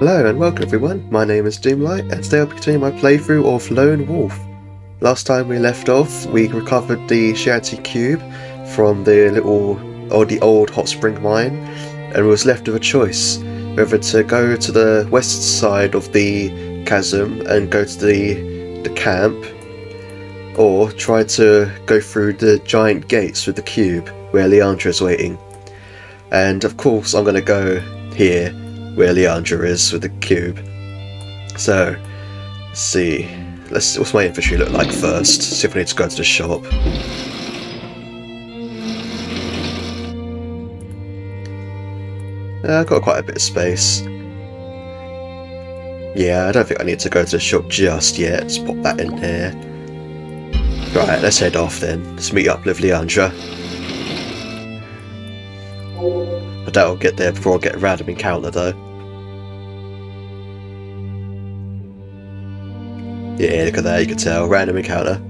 Hello and welcome everyone, my name is Doomlight and today I'll be continuing my playthrough of Lone Wolf. Last time we left off, we recovered the Shanty Cube from the old hot spring mine and was left with a choice whether to go to the west side of the chasm and go to the camp, or try to go through the giant gates with the cube where Leandra is waiting. And of course I'm going to go here where Leandra is with the cube. So, let's see. What's my infantry look like first? See if I need to go to the shop. I've got quite a bit of space. Yeah, I don't think I need to go to the shop just yet. Let's pop that in there. Right, let's head off then. Let's meet up with Leandra. I doubt I'll get there before I get a random encounter though. Yeah, look at that, you can tell. Random encounter.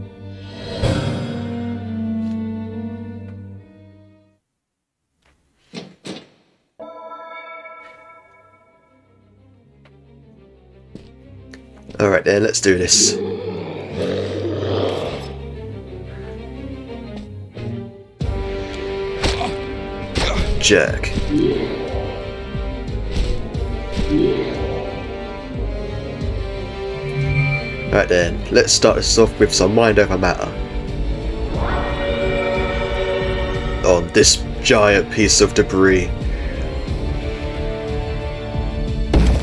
Alright then, let's do this. Jerk. Right then, let's start this off with some mind over matter on this giant piece of debris.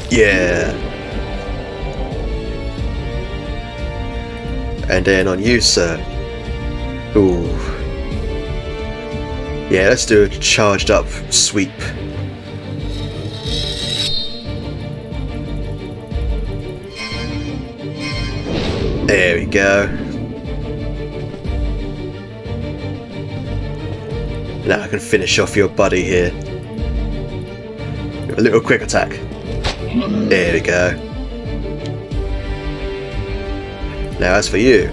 Yeah. And then on you, sir. Ooh. Yeah, let's do a charged up sweep. There we go. Now I can finish off your buddy here. A little quick attack. There we go. Now as for you,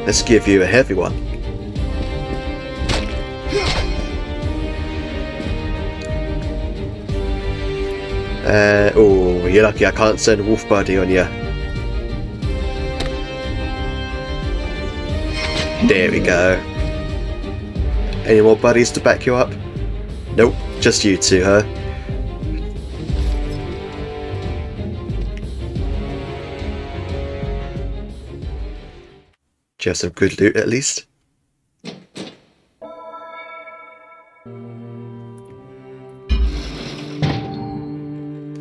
let's give you a heavy one. Oh, you're lucky I can't send Wolf Buddy on you. There we go. Any more buddies to back you up? Nope, just you two, huh? Do you have some good loot at least?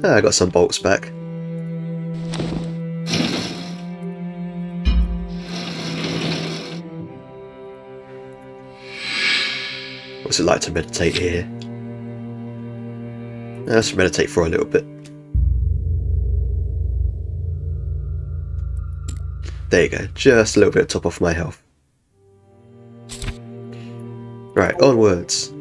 I got some bolts back. What's it like to meditate here? Let's meditate for a little bit. There you go, just a little bit of top off my health. Right, onwards.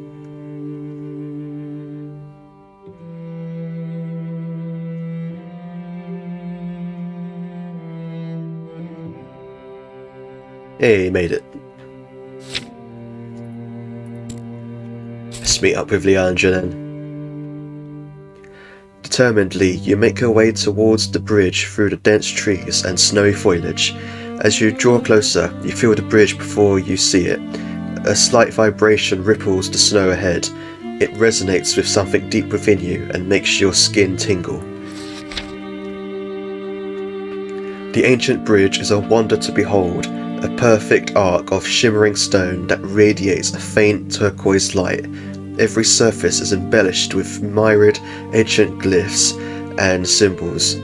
Hey, made it. Let's meet up with Leandra then. Determinedly, you make your way towards the bridge through the dense trees and snowy foliage. As you draw closer, you feel the bridge before you see it. A slight vibration ripples the snow ahead. It resonates with something deep within you and makes your skin tingle. The ancient bridge is a wonder to behold. A perfect arc of shimmering stone that radiates a faint turquoise light. Every surface is embellished with myriad ancient glyphs and symbols.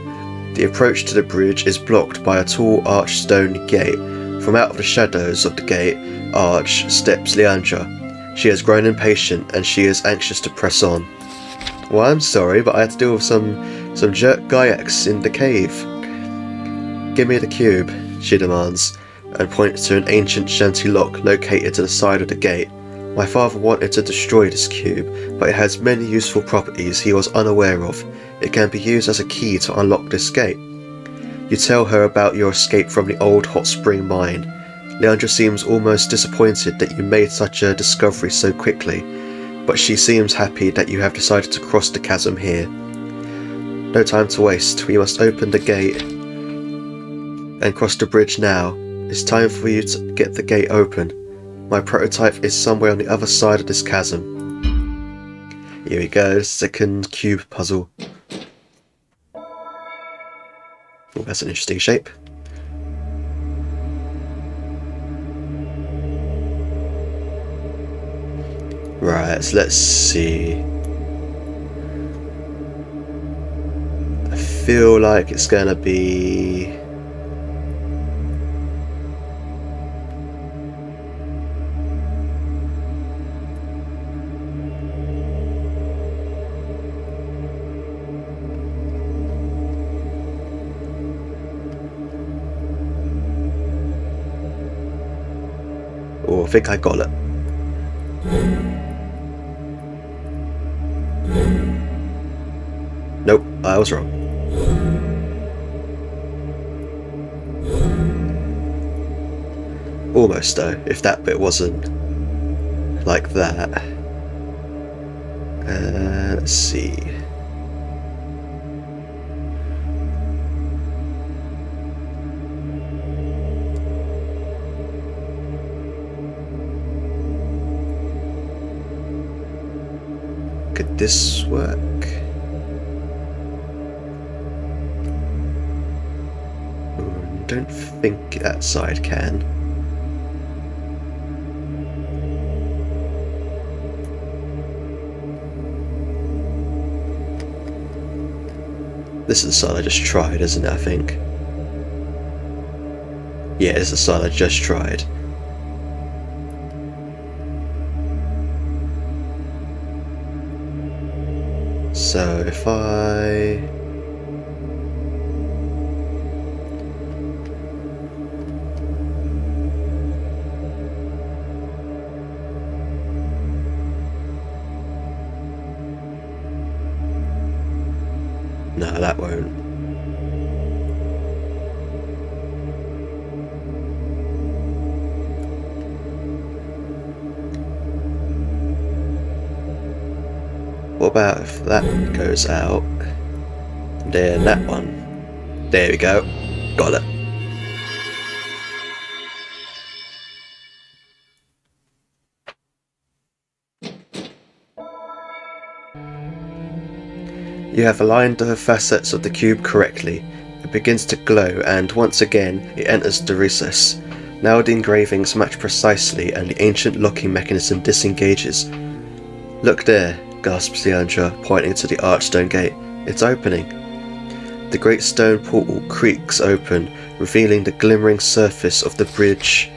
The approach to the bridge is blocked by a tall arched stone gate. From out of the shadows of the gate arch steps Leandra. She has grown impatient and she is anxious to press on. Well, I'm sorry, but I had to deal with some jerk Gaiacs in the cave. Give me the cube, she demands, and points to an ancient shanty lock located to the side of the gate. My father wanted to destroy this cube, but it has many useful properties he was unaware of. It can be used as a key to unlock this gate. You tell her about your escape from the old hot spring mine. Leandra seems almost disappointed that you made such a discovery so quickly, but she seems happy that you have decided to cross the chasm here. No time to waste. We must open the gate and cross the bridge now. It's time for you to get the gate open. My prototype is somewhere on the other side of this chasm. Here we go, second cube puzzle. Oh, that's an interesting shape. Right, so let's see. I feel like it's gonna be... Oh, I think I got it. Nope, I was wrong. Almost though, if that bit wasn't like that. Let's see. Could this work? I don't think that side can. This is the side I just tried, isn't it, I think? Yeah, this is the side I just tried. So if I... No, that won't. What about if that goes out? Then that one. There we go. Got it. You have aligned the facets of the cube correctly. It begins to glow and, once again, it enters the recess. Now the engravings match precisely and the ancient locking mechanism disengages. Look there, gasps Leandra, pointing to the archstone gate. It's opening. The great stone portal creaks open, revealing the glimmering surface of the bridge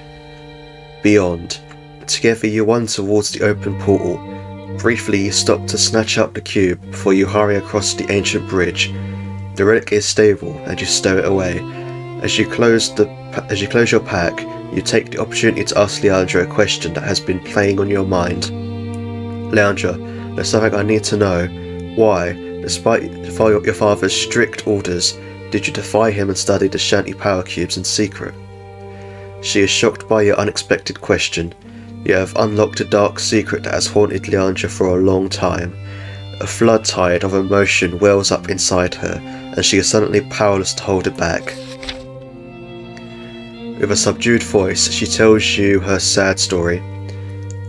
beyond. Together you run towards the open portal. Briefly you stop to snatch up the cube before you hurry across the ancient bridge. The relic is stable and you stow it away. As you close your pack, you take the opportunity to ask Leandra a question that has been playing on your mind. Leandra, there's something I need to know. Why, despite your father's strict orders, did you defy him and study the Shanty power cubes in secret? She is shocked by your unexpected question. You have unlocked a dark secret that has haunted Leandra for a long time. A flood tide of emotion wells up inside her, and she is suddenly powerless to hold it back. With a subdued voice, she tells you her sad story.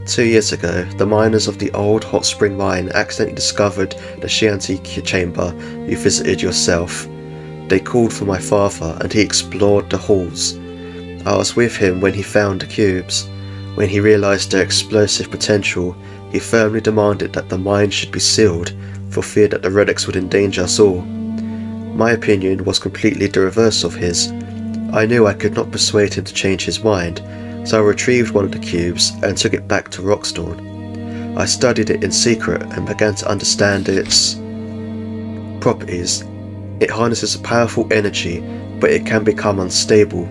2 years ago, the miners of the old hot spring mine accidentally discovered the Shanty chamber you visited yourself. They called for my father, and he explored the halls. I was with him when he found the cubes. When he realised their explosive potential, he firmly demanded that the mine should be sealed, for fear that the relics would endanger us all. My opinion was completely the reverse of his. I knew I could not persuade him to change his mind, so I retrieved one of the cubes and took it back to Rockstorm. I studied it in secret and began to understand its properties. It harnesses a powerful energy, but it can become unstable.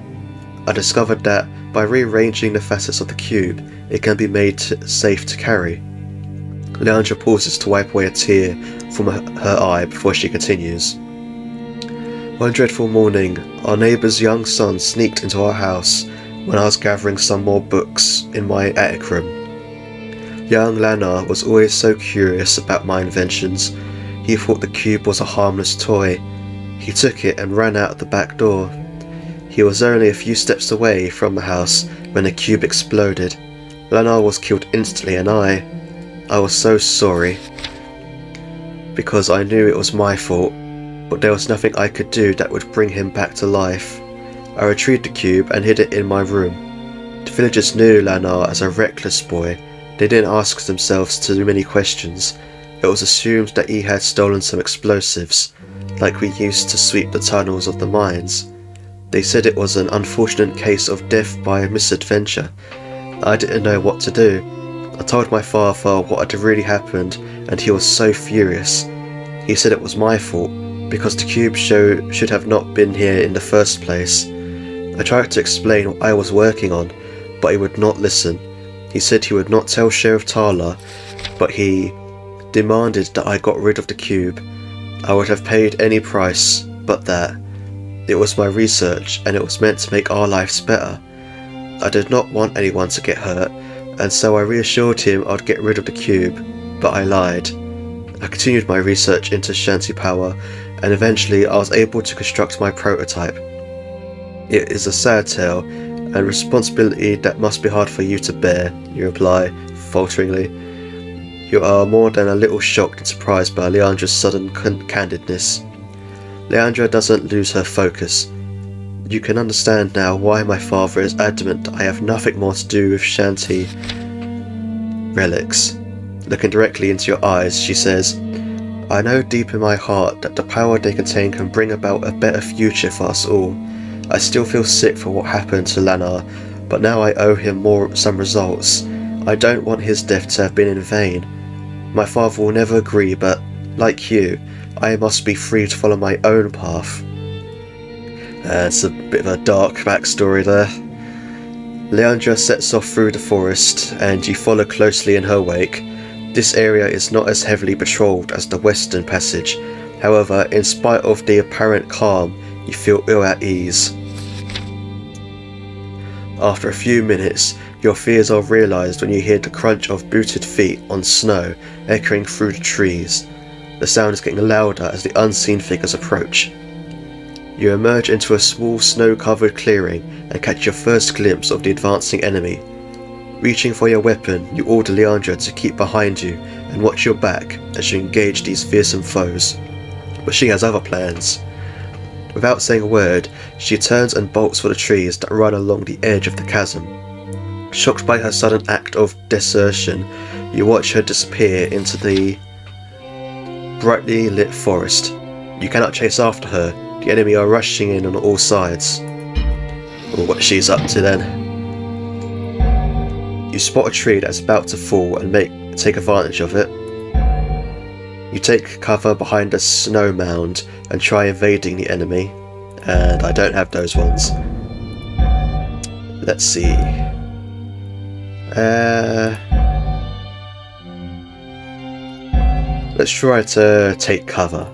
I discovered that by rearranging the facets of the cube, it can be made safe to carry. Leandra pauses to wipe away a tear from her eye before she continues. One dreadful morning, our neighbour's young son sneaked into our house when I was gathering some more books in my attic room. Young Lana was always so curious about my inventions. He thought the cube was a harmless toy. He took it and ran out the back door. He was only a few steps away from the house when the cube exploded. Lanar was killed instantly, and I was so sorry, because I knew it was my fault, but there was nothing I could do that would bring him back to life. I retrieved the cube and hid it in my room. The villagers knew Lanar as a reckless boy. They didn't ask themselves too many questions. It was assumed that he had stolen some explosives, like we used to sweep the tunnels of the mines. They said it was an unfortunate case of death by misadventure. I didn't know what to do. I told my father what had really happened, and he was so furious. He said it was my fault, because the cube should have not been here in the first place. I tried to explain what I was working on, but he would not listen. He said he would not tell Sheriff Tala, but he demanded that I got rid of the cube. I would have paid any price but that. It was my research, and it was meant to make our lives better. I did not want anyone to get hurt, and so I reassured him I'd get rid of the cube, but I lied. I continued my research into Shanti power, and eventually I was able to construct my prototype. It is a sad tale, and responsibility that must be hard for you to bear, you reply, falteringly. You are more than a little shocked and surprised by Leandra's sudden candidness. Leandra doesn't lose her focus. You can understand now why my father is adamant I have nothing more to do with Shanti relics. Looking directly into your eyes, she says, I know deep in my heart that the power they contain can bring about a better future for us all. I still feel sick for what happened to Lanar, but now I owe him some results. I don't want his death to have been in vain. My father will never agree, but, like you, I must be free to follow my own path. It's a bit of a dark backstory there. Leandra sets off through the forest, and you follow closely in her wake. This area is not as heavily patrolled as the Western Passage. However, in spite of the apparent calm, you feel ill at ease. After a few minutes, your fears are realised when you hear the crunch of booted feet on snow echoing through the trees. The sound is getting louder as the unseen figures approach. You emerge into a small snow-covered clearing and catch your first glimpse of the advancing enemy. Reaching for your weapon, you order Leandra to keep behind you and watch your back as you engage these fearsome foes. But she has other plans. Without saying a word, she turns and bolts for the trees that run along the edge of the chasm. Shocked by her sudden act of desertion, you watch her disappear into the brightly lit forest. You cannot chase after her. The enemy are rushing in on all sides. What she's up to then. You spot a tree that's about to fall and take advantage of it. You take cover behind a snow mound and try evading the enemy. And I don't have those ones. Let's see. Let's try to take cover.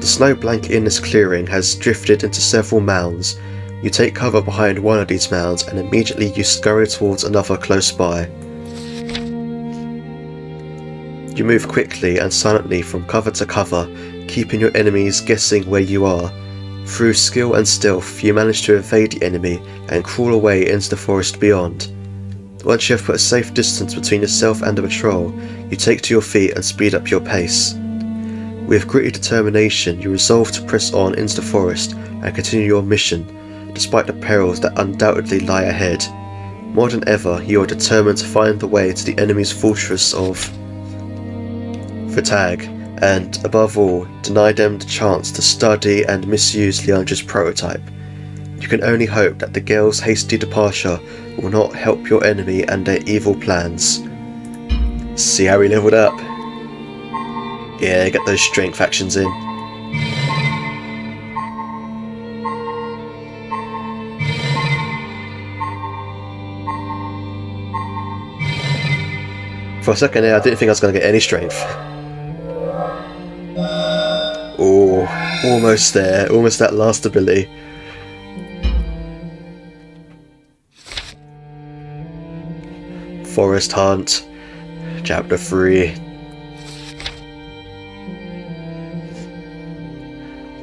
The snow blanket in this clearing has drifted into several mounds. You take cover behind one of these mounds and immediately you scurry towards another close by. You move quickly and silently from cover to cover, keeping your enemies guessing where you are. Through skill and stealth, you manage to evade the enemy and crawl away into the forest beyond. Once you have put a safe distance between yourself and the patrol, you take to your feet and speed up your pace. With gritty determination, you resolve to press on into the forest and continue your mission, despite the perils that undoubtedly lie ahead. More than ever, you are determined to find the way to the enemy's fortress of Redfang, and, above all, deny them the chance to study and misuse Leandra's prototype. You can only hope that the girl's hasty departure will not help your enemy and their evil plans. See how we leveled up? Yeah, get those strength actions in. For a second there, I didn't think I was going to get any strength. Oh, almost there. Almost that last ability. Forest Hunt, Chapter 3.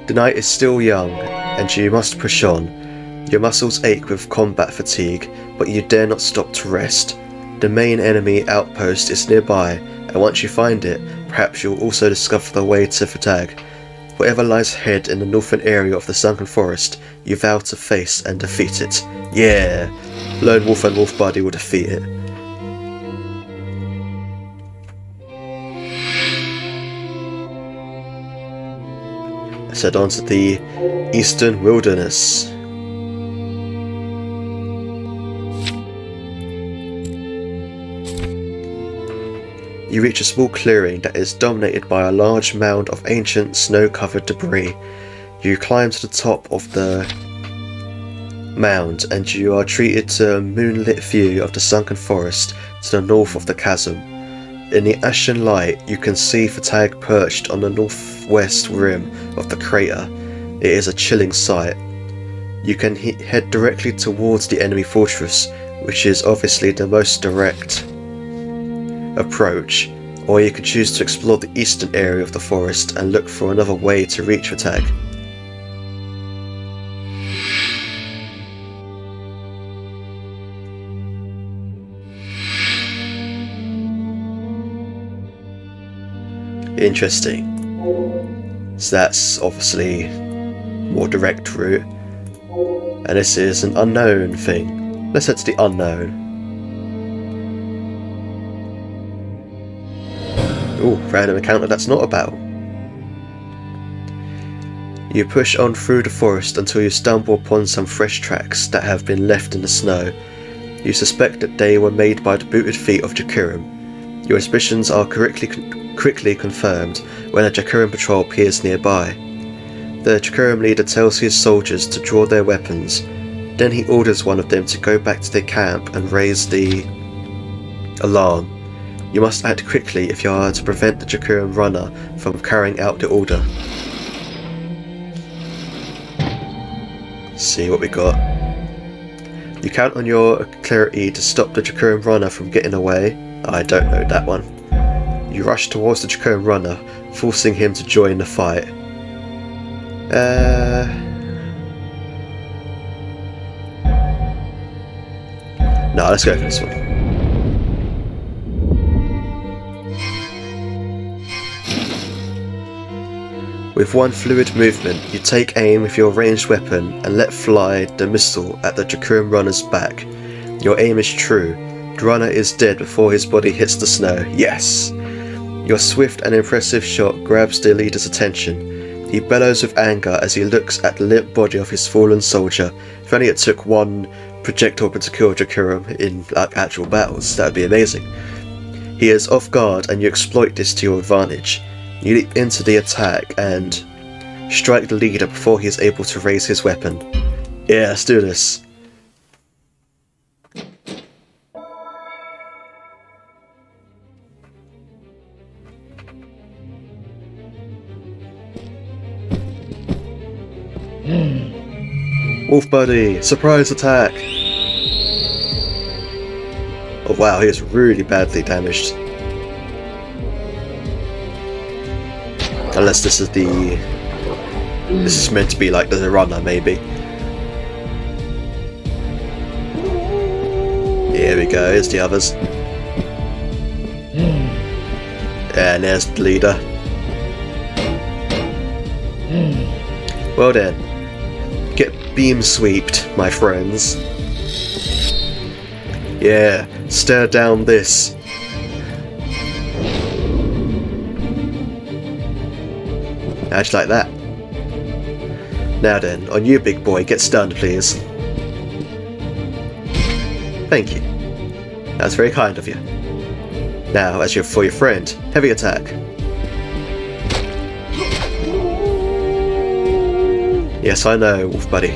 The night is still young, and you must push on. Your muscles ache with combat fatigue, but you dare not stop to rest. The main enemy outpost is nearby, and once you find it, perhaps you'll also discover the way to Redfang. Whatever lies ahead in the northern area of the sunken forest, you vow to face and defeat it. Yeah! Lone Wolf and Wolf Buddy will defeat it. Let's head on to the Eastern Wilderness. You reach a small clearing that is dominated by a large mound of ancient snow-covered debris. You climb to the top of the mound and you are treated to a moonlit view of the sunken forest to the north of the chasm. In the ashen light, you can see Redfang perched on the northwest rim of the crater. It is a chilling sight. You can head directly towards the enemy fortress, which is obviously the most direct approach, or you could choose to explore the eastern area of the forest and look for another way to reach Redfang. Interesting. So that's obviously more direct route, and this is an unknown thing. Let's head to the unknown. Ooh, random encounter that's not about. You push on through the forest until you stumble upon some fresh tracks that have been left in the snow. You suspect that they were made by the booted feet of Jacurum. Your suspicions are quickly confirmed when a Jacurum patrol appears nearby. The Jacurum leader tells his soldiers to draw their weapons. Then he orders one of them to go back to their camp and raise the alarm. You must act quickly if you are to prevent the Jacurum runner from carrying out the order. Let's see what we got. You count on your clarity to stop the Jacurum runner from getting away. I don't know that one. You rush towards the Jacurum runner, forcing him to join the fight. No, let's go for this one. With one fluid movement, you take aim with your ranged weapon and let fly the missile at the Jacurum runner's back. Your aim is true. The runner is dead before his body hits the snow. Yes! Your swift and impressive shot grabs the leader's attention. He bellows with anger as he looks at the limp body of his fallen soldier. If only it took one projectile to kill Jacurum in actual battles, that would be amazing. He is off guard and you exploit this to your advantage. You leap into the attack and strike the leader before he is able to raise his weapon. Yeah, let's do this. Wolf Buddy, surprise attack! Oh wow, he is really badly damaged. Unless this is meant to be like the runner, maybe. Here we go, here's the others. And there's the leader. Well then, get beam sweeped, my friends. Yeah, stare down this. Just like that. Now then, on you big boy, get stunned please. Thank you. That's very kind of you. Now, for your friend, heavy attack. Yes, I know, Wolf Buddy.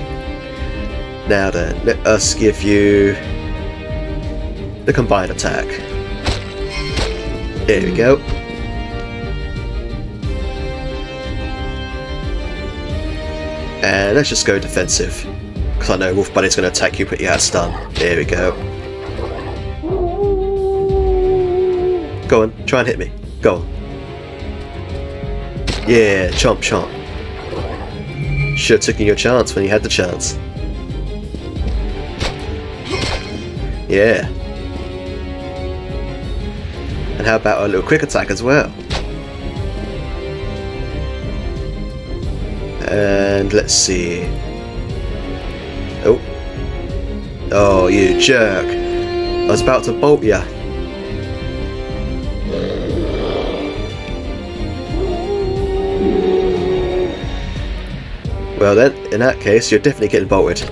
Now then, let us give you the combined attack. There we go. And let's just go defensive, because I know Wolf Buddy's going to attack you, put you out of stun. There we go. Go on, try and hit me. Go on. Yeah, chomp chomp. Should have taken your chance when you had the chance. Yeah. And how about a little quick attack as well? And let's see. Oh. Oh, you jerk. I was about to bolt ya. Well then, in that case, you're definitely getting bolted.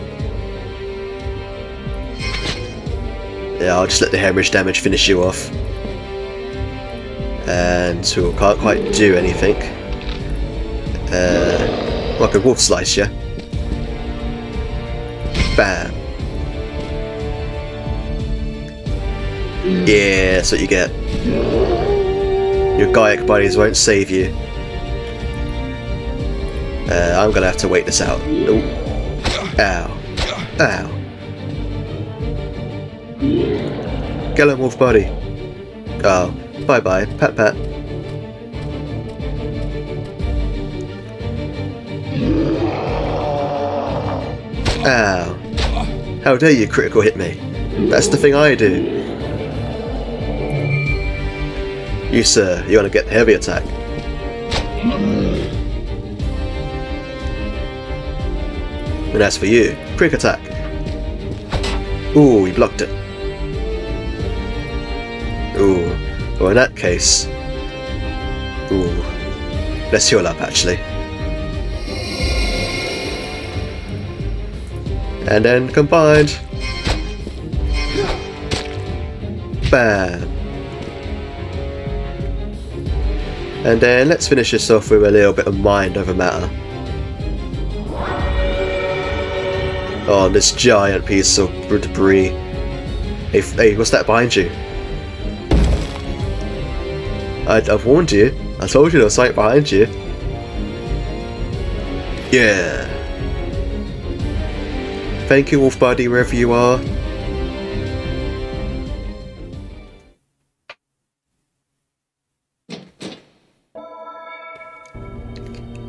Yeah, I'll just let the hemorrhage damage finish you off. And so can't quite do anything. Well, I could wolf slice you. Bam. Yeah, that's what you get. Your Gaiac buddies won't save you. I'm gonna have to wait this out. Ooh. Ow. Ow. Get him, wolf buddy. Oh, bye bye. Pat pat. Ow. How dare you critical hit me? That's the thing I do. You sir, you wanna get the heavy attack. And as for you, quick attack. Ooh, he blocked it. Ooh, well in that case... Ooh, let's heal up actually. And then combined. Bam. And then let's finish this off with a little bit of mind over matter. Oh, this giant piece of debris. Hey, what's that behind you? I've warned you. I told you there was something behind you. Yeah. Thank you, wolf buddy, wherever you are.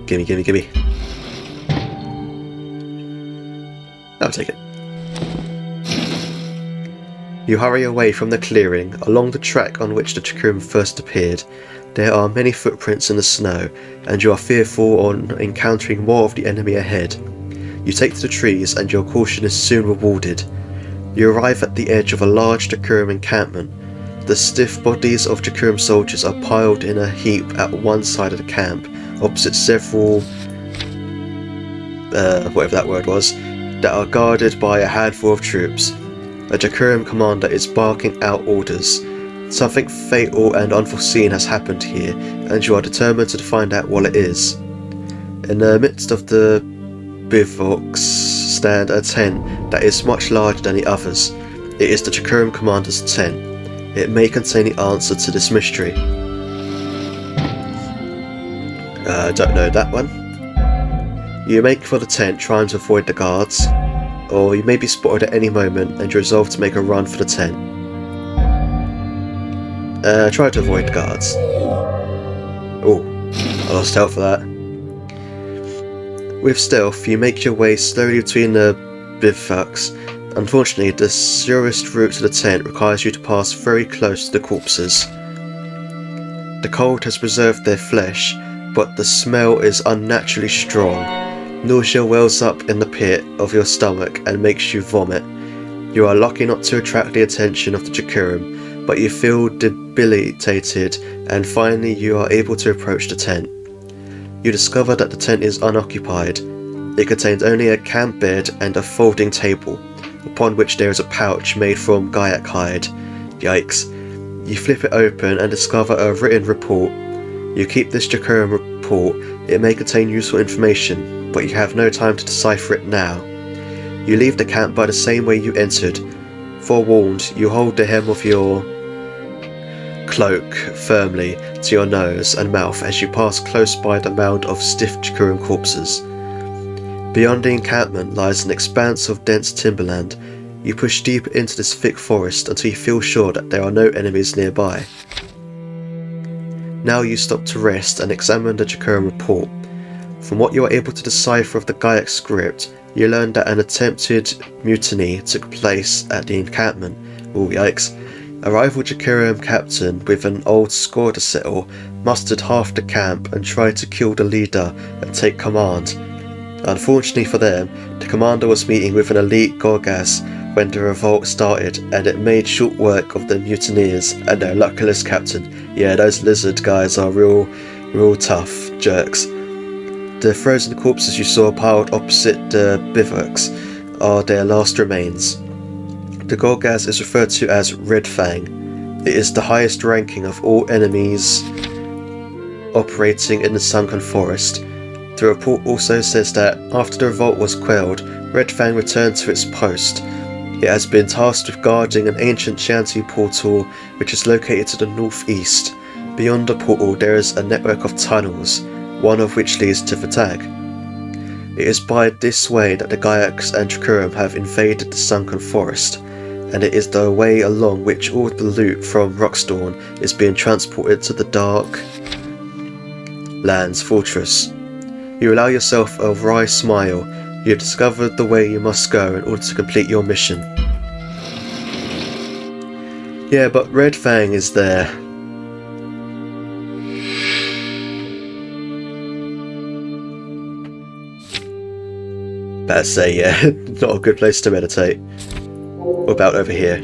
Gimme, gimme, gimme. I'll take it. You hurry away from the clearing, along the track on which the Chikurim first appeared. There are many footprints in the snow, and you are fearful on encountering more of the enemy ahead. You take to the trees, and your caution is soon rewarded. You arrive at the edge of a large Chikurim encampment. The stiff bodies of Chikurim soldiers are piled in a heap at one side of the camp, opposite several... whatever that word was, that are guarded by a handful of troops. A Chikurim commander is barking out orders. Something fatal and unforeseen has happened here, and you are determined to find out what it is. In the midst of the bivouacs stand a tent that is much larger than the others. It is the Chikurim commander's tent. It may contain the answer to this mystery. Don't know that one. You make for the tent, trying to avoid the guards, or you may be spotted at any moment and you resolve to make a run for the tent. Try to avoid the guards. Oh, I lost health for that. With stealth, you make your way slowly between the bivouacs. Unfortunately, the surest route to the tent requires you to pass very close to the corpses. The cold has preserved their flesh, but the smell is unnaturally strong. Nausea wells up in the pit of your stomach and makes you vomit. You are lucky not to attract the attention of the Chikurim, but you feel debilitated, and finally you are able to approach the tent. You discover that the tent is unoccupied. It contains only a camp bed and a folding table, upon which there is a pouch made from Gaiac hide. Yikes. You flip it open and discover a written report. You keep this Chikurim report. It may contain useful information, but you have no time to decipher it now. You leave the camp by the same way you entered. Forewarned, you hold the hem of your cloak firmly to your nose and mouth as you pass close by the mound of stiff Chikurim corpses. Beyond the encampment lies an expanse of dense timberland. You push deep into this thick forest until you feel sure that there are no enemies nearby. Now you stop to rest and examine the Chikurim report. From what you are able to decipher of the Gaiac script, you learn that an attempted mutiny took place at the encampment. Oh yikes. A rival Jacurum captain with an old score to settle mustered half the camp and tried to kill the leader and take command. Unfortunately for them, the commander was meeting with an elite Gorgas when the revolt started, and it made short work of the mutineers and their luckless captain. Yeah, those lizard guys are real tough jerks. The frozen corpses you saw piled opposite the bivouacs are their last remains. The Gorgas is referred to as Redfang. It is the highest ranking of all enemies operating in the sunken forest. The report also says that after the revolt was quelled, Redfang returned to its post. It has been tasked with guarding an ancient shanty portal which is located to the northeast. Beyond the portal there is a network of tunnels, one of which leads to Redfang. It is by this way that the Gaiacs and Jacurum have invaded the sunken forest, and it is the way along which all the loot from Rockstorn is being transported to the Dark Lands Fortress. You allow yourself a wry smile. You have discovered the way you must go in order to complete your mission. Yeah, but Redfang is there. Better say, yeah, not a good place to meditate. What about over here?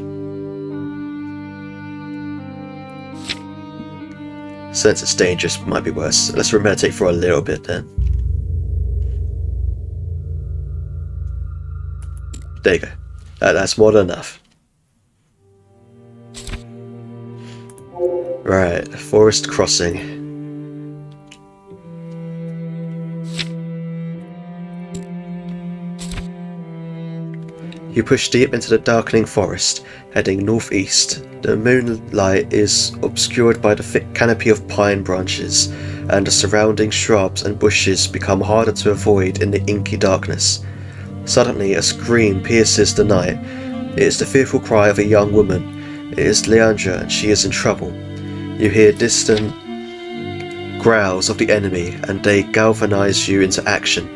Since it's dangerous, might be worse. Let's meditate for a little bit then. There you go. That's more than enough. Right, forest crossing. You push deep into the darkening forest, heading northeast. The moonlight is obscured by the thick canopy of pine branches, and the surrounding shrubs and bushes become harder to avoid in the inky darkness. Suddenly, a scream pierces the night. It is the fearful cry of a young woman. It is Leandra, and she is in trouble. You hear distant growls of the enemy, and they galvanize you into action.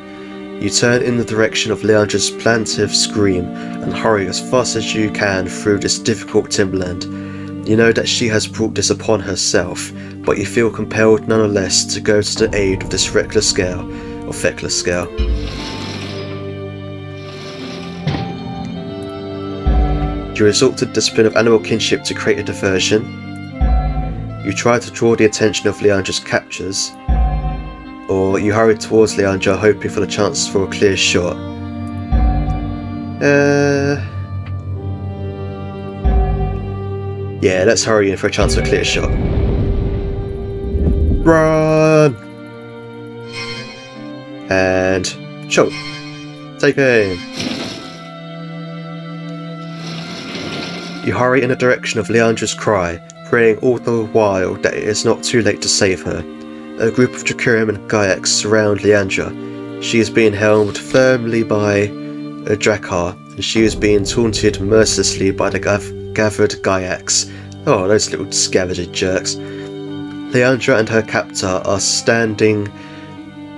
You turn in the direction of Leandra's plaintive scream and hurry as fast as you can through this difficult timberland. You know that she has brought this upon herself, but you feel compelled nonetheless to go to the aid of this feckless girl. You resort to the discipline of animal kinship to create a diversion. You try to draw the attention of Leandra's captors, or you hurry towards Leandra hoping for the chance for a clear shot. Yeah, let's hurry in for a chance for a clear shot. Run! And shot. Take aim. You hurry in the direction of Leandra's cry, praying all the while that it is not too late to save her. A group of Jacurum and Gaiacs surround Leandra. She is being held firmly by a Drakkar, and she is being taunted mercilessly by the gathered Gaiacs. Oh, those little scavenger jerks. Leandra and her captor are standing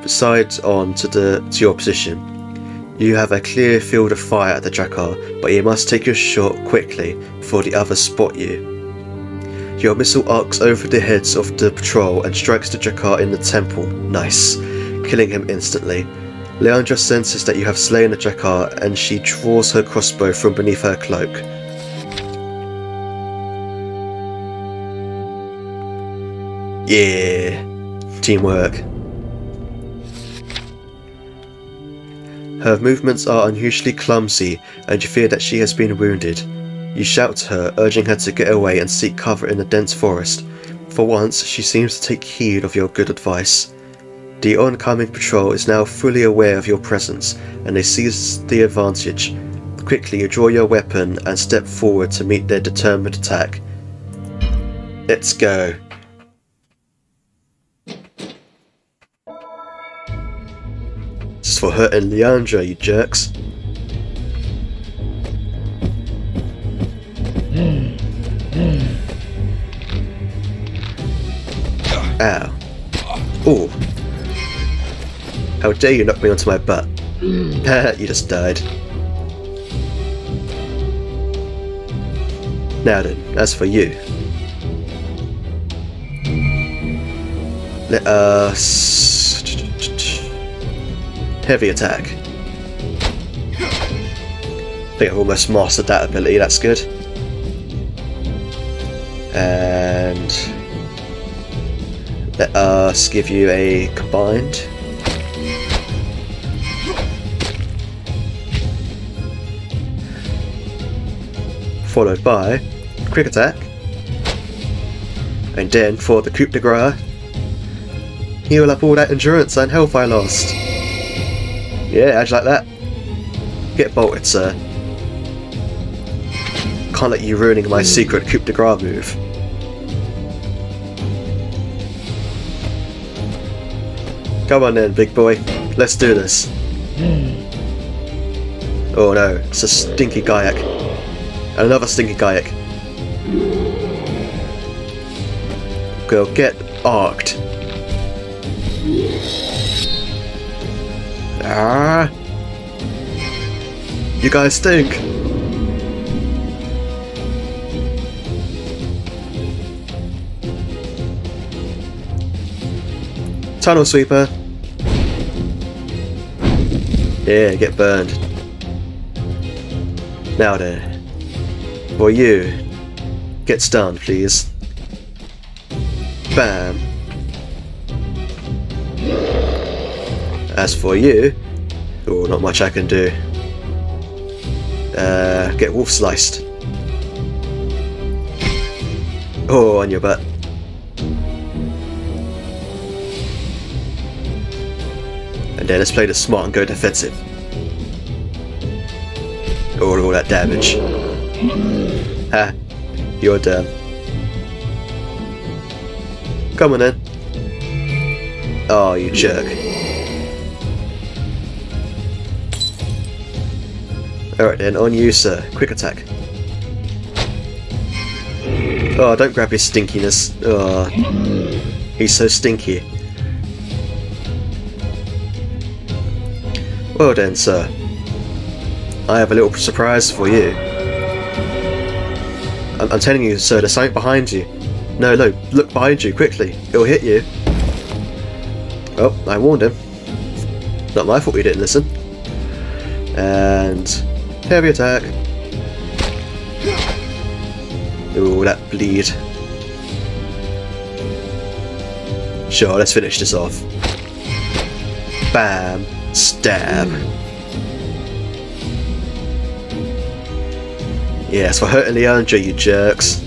sides on to your position. You have a clear field of fire at the Drakkar, but you must take your shot quickly before the others spot you. Your missile arcs over the heads of the patrol and strikes the Drakkar in the temple. Nice. Killing him instantly. Leandra senses that you have slain the Drakkar, and she draws her crossbow from beneath her cloak. Yeah. Teamwork. Her movements are unusually clumsy, and you fear that she has been wounded. You shout to her, urging her to get away and seek cover in the dense forest. For once, she seems to take heed of your good advice. The oncoming patrol is now fully aware of your presence, and they seize the advantage. Quickly, you draw your weapon and step forward to meet their determined attack. Let's go. This is for hurting Leandra, you jerks. Ow. Oh. How dare you knock me onto my butt? You just died. Now then, as for you, let us heavy attack. I think I've almost mastered that ability, that's good. And let us give you a combined. Followed by quick attack. And then for the coup de grace, heal up all that endurance and health I lost. Yeah, how'd you like that? Get bolted, sir. Can't let you ruining my secret coup de grace move. Come on then, big boy. Let's do this. Oh no, it's a stinky kayak. And another stinky kayak. Go get arced. Ah! You guys stink! Tunnel sweeper! Yeah, get burned. Now then, for you, get stunned please. Bam! As for you, oh, not much I can do. Get wolf sliced. Oh, on your butt. And then let's play the smart and go defensive. Oh, all that damage. Ha! You're done. Come on then. Oh, you jerk. Alright then, on you sir. Quick attack. Oh, don't grab his stinkiness. Oh, he's so stinky. Well then, sir. I have a little surprise for you. I'm telling you, sir, there's something behind you. No, look behind you, quickly. It'll hit you. Oh, I warned him. Not my fault he didn't listen. And heavy attack. Ooh, that bleed. Sure, let's finish this off. Bam. Stab. Yes, for hurting Leandra, you jerks.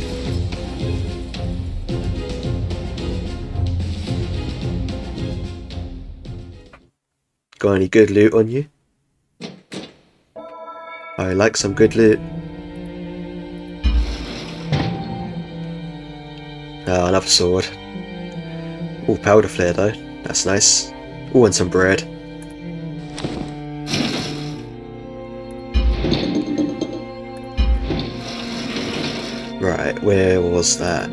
Got any good loot on you? I like some good loot. Oh, another sword. Ooh, powder flare though. That's nice. Ooh, and some bread. Right, where was that?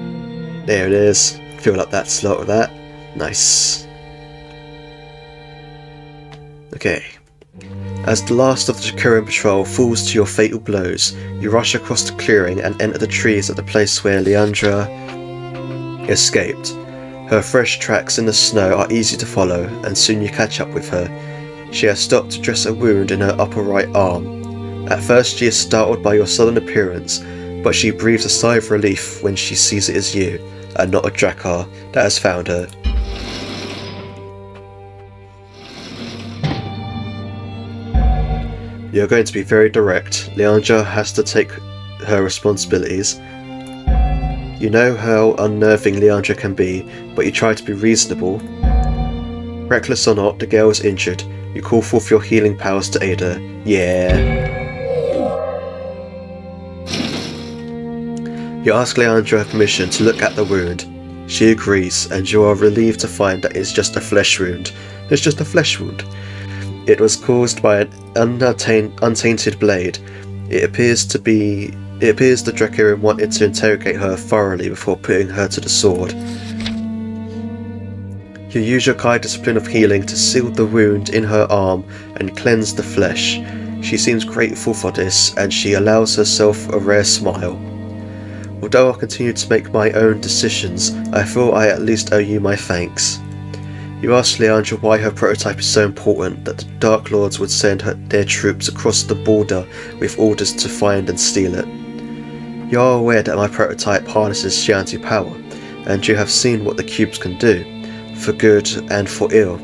There it is. Fill up that slot with that. Nice. Okay. As the last of the Jakuran patrol falls to your fatal blows, you rush across the clearing and enter the trees at the place where Leandra escaped. Her fresh tracks in the snow are easy to follow, and soon you catch up with her. She has stopped to dress a wound in her upper right arm. At first she is startled by your sudden appearance, but she breathes a sigh of relief when she sees it is you, and not a Drakkar, that has found her. You're going to be very direct. Leandra has to take her responsibilities. You know how unnerving Leandra can be, but you try to be reasonable. Reckless or not, the girl is injured. You call forth your healing powers to aid her. Yeah. You ask Leandra permission to look at the wound. She agrees, and you are relieved to find that it's just a flesh wound. It's just a flesh wound. It was caused by an untainted blade. It appears the Drakkar wanted to interrogate her thoroughly before putting her to the sword. You use your Kai discipline of healing to seal the wound in her arm and cleanse the flesh. She seems grateful for this, and she allows herself a rare smile. Although I continue to make my own decisions, I feel I at least owe you my thanks. You ask Leandra why her prototype is so important that the Dark Lords would send their troops across the border with orders to find and steal it. You are aware that my prototype harnesses Shanti power, and you have seen what the cubes can do, for good and for ill.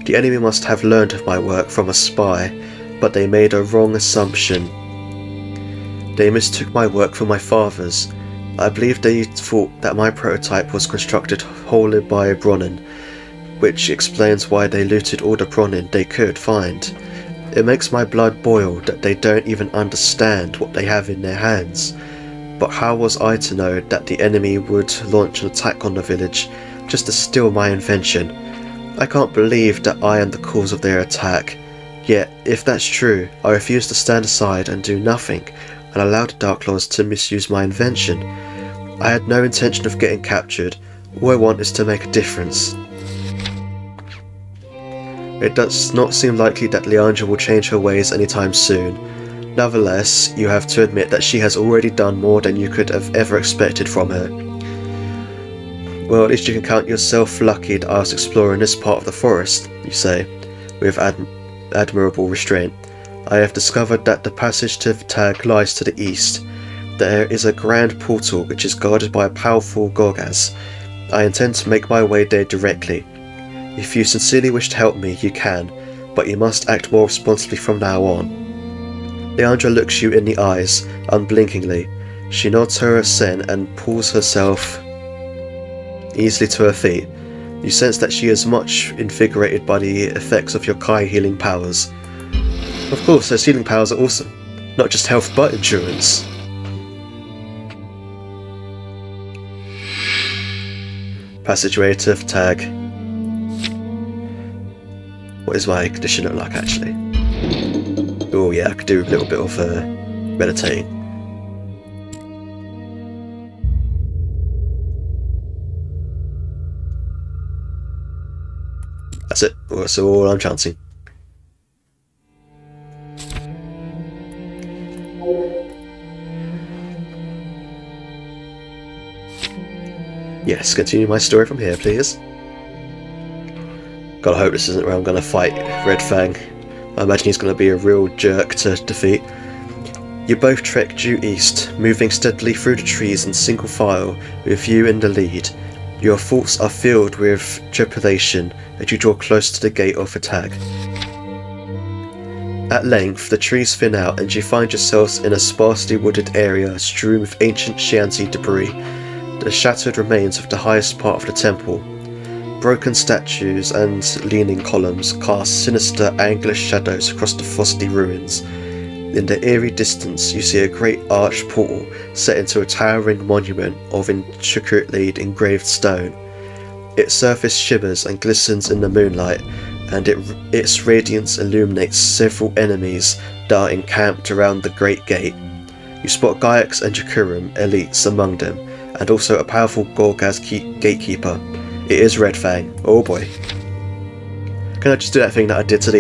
The enemy must have learned of my work from a spy, but they made a wrong assumption. They mistook my work for my father's. I believe they thought that my prototype was constructed wholly by Bronin, which explains why they looted all the Bronin they could find. It makes my blood boil that they don't even understand what they have in their hands. But how was I to know that the enemy would launch an attack on the village just to steal my invention? I can't believe that I am the cause of their attack. Yet, if that's true, I refuse to stand aside and do nothing and allow the Dark Lords to misuse my invention. I had no intention of getting captured. All I want is to make a difference. It does not seem likely that Leandra will change her ways anytime soon. Nevertheless, you have to admit that she has already done more than you could have ever expected from her. Well, at least you can count yourself lucky that I was exploring this part of the forest, you say, with admirable restraint. I have discovered that the passage to Tag lies to the east. There is a grand portal which is guarded by a powerful Gorgas. I intend to make my way there directly. If you sincerely wish to help me, you can, but you must act more responsibly from now on. Leandra looks you in the eyes, unblinkingly. She nods her assent and pulls herself easily to her feet. You sense that she is much invigorated by the effects of your Kai healing powers. Of course, those healing powers are awesome. Not just health, but endurance. Passageway to Tag. What is my condition look like, actually? Oh yeah, I could do a little bit of meditating. That's it. That's all I'm chancing. Yes, continue my story from here, please. Gotta hope this isn't where I'm gonna fight Redfang. I imagine he's gonna be a real jerk to defeat. You both trek due east, moving steadily through the trees in single file, with you in the lead. Your thoughts are filled with trepidation as you draw close to the gate of Tag. At length, the trees thin out and you find yourselves in a sparsely wooded area strewn with ancient Shanti debris, the shattered remains of the highest part of the temple. Broken statues and leaning columns cast sinister, angular shadows across the frosty ruins. In the eerie distance, you see a great arched portal set into a towering monument of intricately engraved stone. Its surface shimmers and glistens in the moonlight, and its radiance illuminates several enemies that are encamped around the great gate. You spot Gaiax and Jakurum, elites among them, and also a powerful Gorgas gatekeeper. It is Redfang. Oh boy. Can I just do that thing that I did to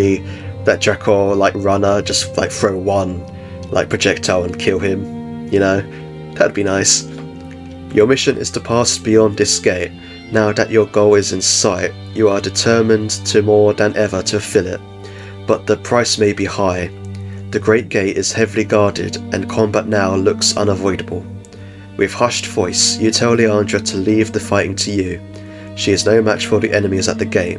that Jakor runner, just throw one projectile and kill him, you know? That'd be nice. Your mission is to pass beyond this gate. Now that your goal is in sight, you are determined to more than ever to fill it. But the price may be high. The great gate is heavily guarded and combat now looks unavoidable. With hushed voice, you tell Leandra to leave the fighting to you. She is no match for the enemies at the gate.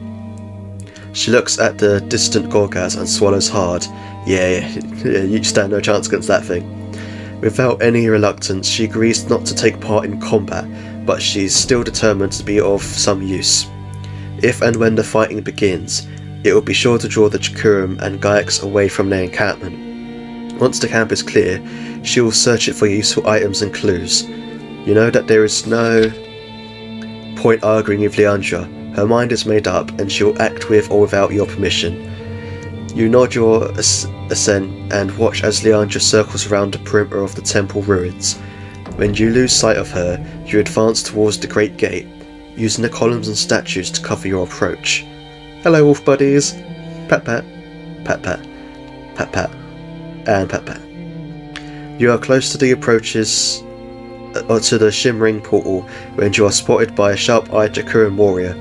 She looks at the distant Gorgas and swallows hard. Yeah, you stand no chance against that thing. Without any reluctance, she agrees not to take part in combat, but she's still determined to be of some use. If and when the fighting begins, it will be sure to draw the Jakurum and Gaiax away from their encampment. Once the camp is clear, she will search it for useful items and clues. You know that there is no point arguing with Leandra. Her mind is made up and she will act with or without your permission. You nod your assent and watch as Leandra circles around the perimeter of the temple ruins. When you lose sight of her, you advance towards the great gate. using the columns and statues to cover your approach. Hello, wolf buddies! Pat pat, pat pat, pat pat, and pat pat. You are close to the approaches to the shimmering portal when you are spotted by a sharp-eyed Jakuran warrior.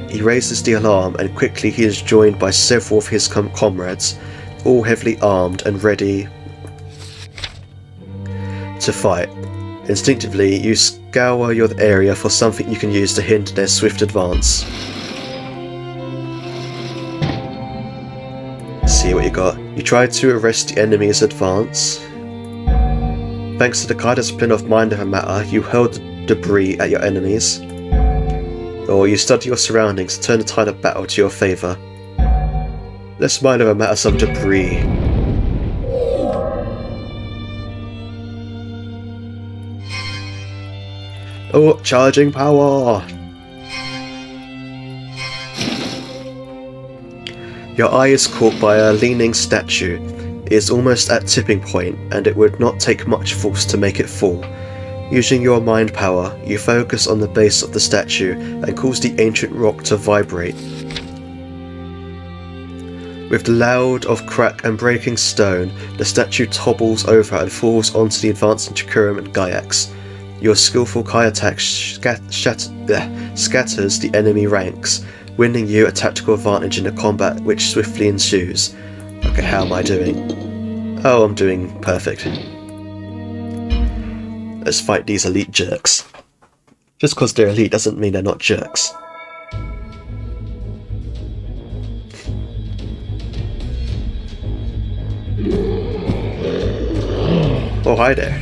He raises the alarm, and quickly he is joined by several of his comrades, all heavily armed and ready to fight. Instinctively, you scour your area for something you can use to hinder their swift advance. See what you got. You try to arrest the enemy's advance. Thanks to the high discipline of Mind Over Matter, you hurl debris at your enemies. Or you study your surroundings and turn the tide of battle to your favour. Let's Mind Over Matter some debris. Oh, charging power! Your eye is caught by a leaning statue. It is almost at tipping point, and it would not take much force to make it fall. Using your mind power, you focus on the base of the statue and cause the ancient rock to vibrate. With the loud of crack and breaking stone, the statue topbles over and falls onto the advancing Jakuran and Gaiax. Your skillful Kai attack scatters the enemy ranks, winning you a tactical advantage in the combat which swiftly ensues. Okay, how am I doing? Oh, I'm doing perfect. Let's fight these elite jerks. Just because they're elite doesn't mean they're not jerks. Oh, hi there.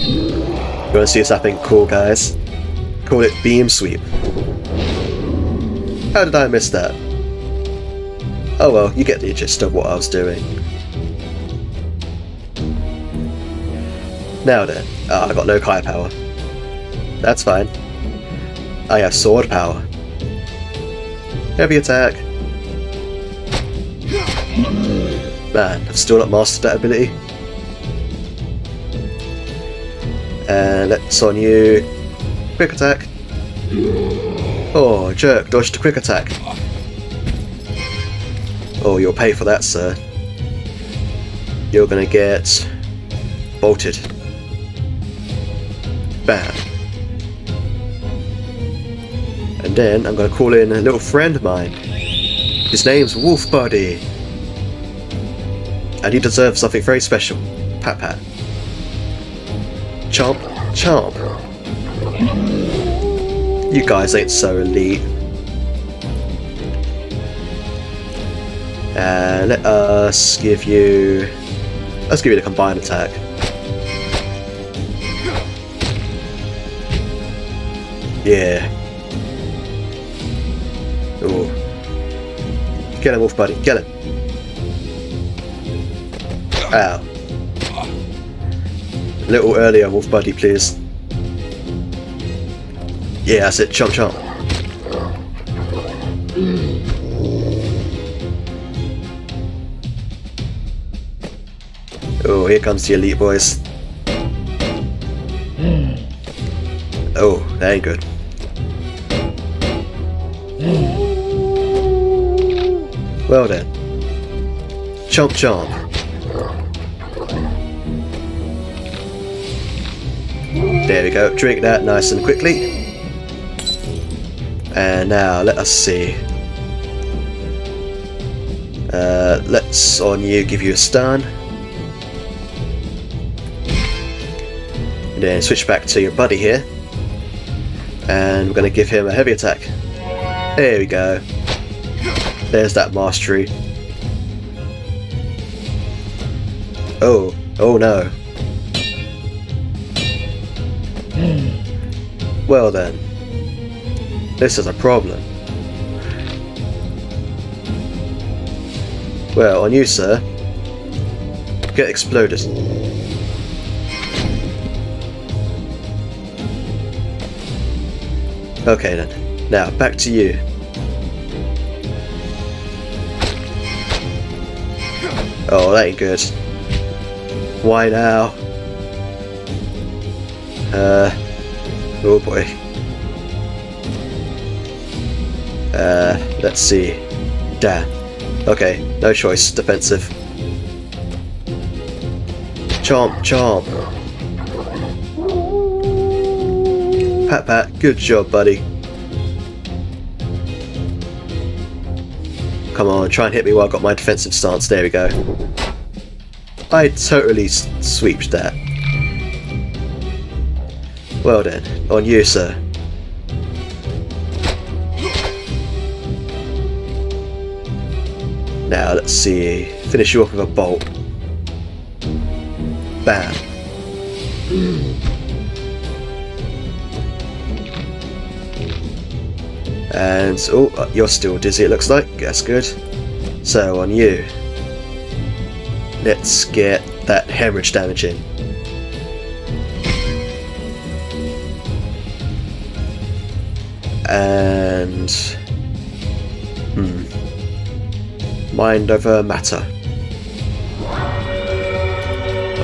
You wanna see something cool, guys? Call it Beam Sweep. How did I miss that? Oh well, you get the gist of what I was doing. Now then. Ah, I got no Kai power. That's fine. I have sword power. Heavy attack. Man, I've still not mastered that ability. And let's on you. Quick attack. Oh, jerk, dodged a quick attack. Oh, you'll pay for that, sir. You're gonna get bolted. Bam. And then I'm gonna call in a little friend of mine. His name's Wolf Buddy. And he deserves something very special. Pat pat. Chomp, chomp. You guys ain't so elite. Let us give you... Let's give you the combined attack. Yeah. Ooh. Get him, Wolf Buddy, get him. Ow. A little earlier, Wolf Buddy, please. Yeah, that's it, chomp chomp. Oh, here comes the elite boys. Oh, that ain't good. Well then. Chomp chomp. There we go, drink that nice and quickly. And now, let us see. Let's on you give you a stun. And then switch back to your buddy here. And we're going to give him a heavy attack. There we go. There's that mastery. Oh, oh no. Well then. This is a problem. Well, on you, sir. Get exploded. Okay then. Now, back to you. Oh, that ain't good. Why now? Oh boy. Let's see. Damn. Okay, no choice. Defensive. Chomp, chomp. Pat, pat. Good job, buddy. Come on, try and hit me while I've got my defensive stance. There we go. I totally sweeped that. Well then, on you, sir. Now let's see. Finish you off with a bolt. Bam. And oh, you're still dizzy. It looks like. That's good. So on you. Let's get that hemorrhage damage in. And mind over matter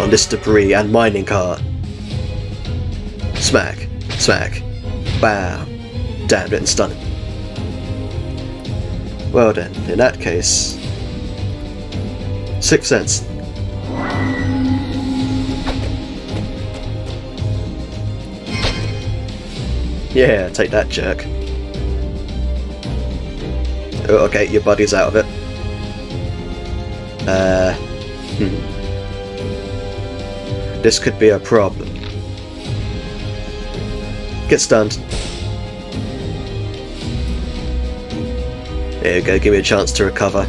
on this debris and mining cart. Smack, smack, bam. Damn, didn't stun him. Well then, in that case, 6 cents. Yeah, take that, jerk. Oh, okay, your buddy's out of it. This could be a problem. Get stunned. There you go, give me a chance to recover.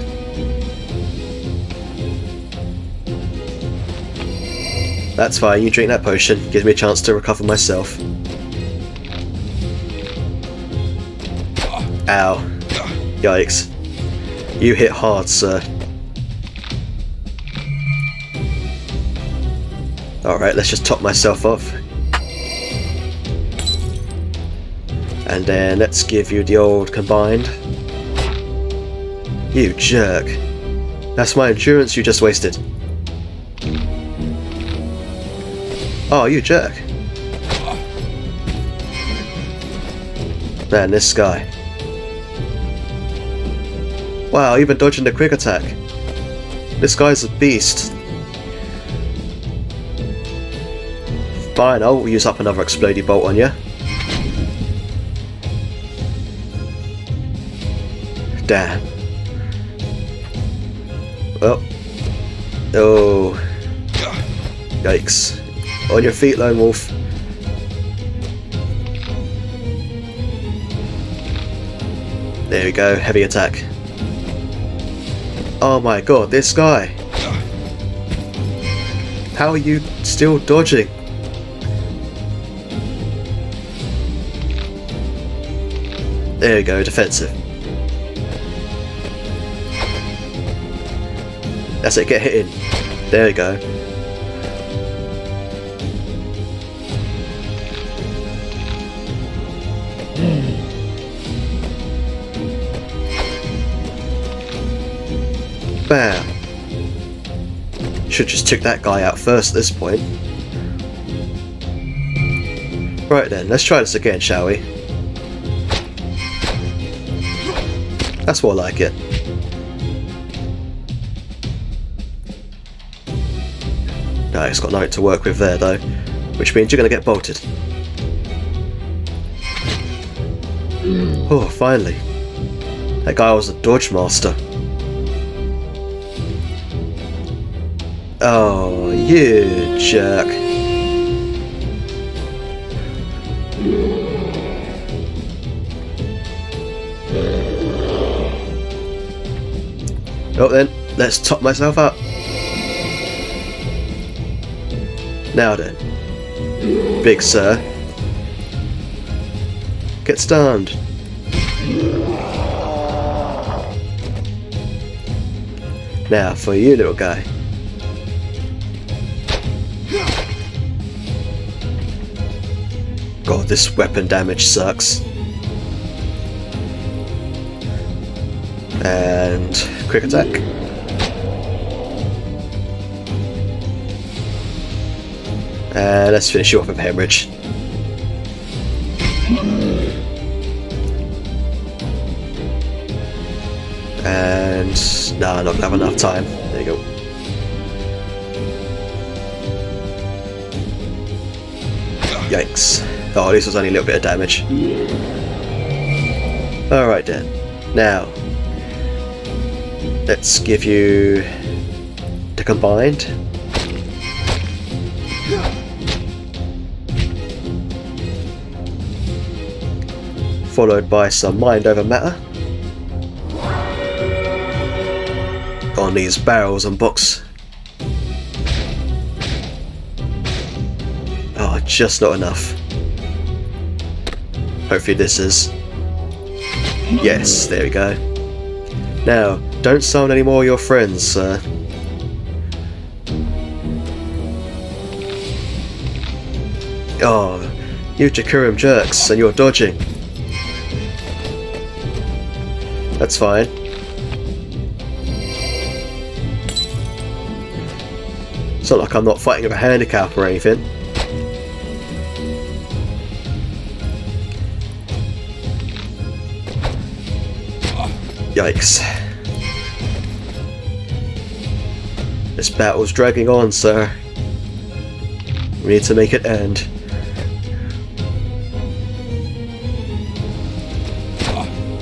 That's fine, you drink that potion, gives me a chance to recover myself. Ow. Yikes. You hit hard, sir. Alright, let's just top myself off. And then let's give you the old combined. You jerk. That's my endurance you just wasted. Oh, you jerk. Man, this guy. Wow, even dodging the quick attack. This guy's a beast. Fine, I'll use up another explodey bolt on you. Damn. Well. Oh. Yikes. On your feet, lone wolf. There we go, heavy attack. Oh my god, this guy! How are you still dodging? There we go, defensive. That's it, get hit in. There we go. Bam! Should just took that guy out first at this point. Right then, let's try this again, shall we? That's more like it. No, it's got nothing to work with there though, which means you're going to get bolted. Oh, finally. That guy was a dodge master. Oh, you jerk. Oh then, let's top myself up. Now then, big sir. Get stunned. Now for you, little guy. God, this weapon damage sucks. And quick attack. And let's finish you off with hemorrhage. And no, I'm not gonna have enough time. There you go. Yikes. Oh, this was only a little bit of damage. Alright then. Now, let's give you the combined. Followed by some mind over matter. On these barrels and box. Oh, just not enough. Hopefully this is. Yes, there we go. Now, don't summon any more of your friends, sir. Oh, you Jakurim jerks, and you're dodging. That's fine. It's not like I'm not fighting with a handicap or anything. Yikes. This battle's dragging on, sir. We need to make it end.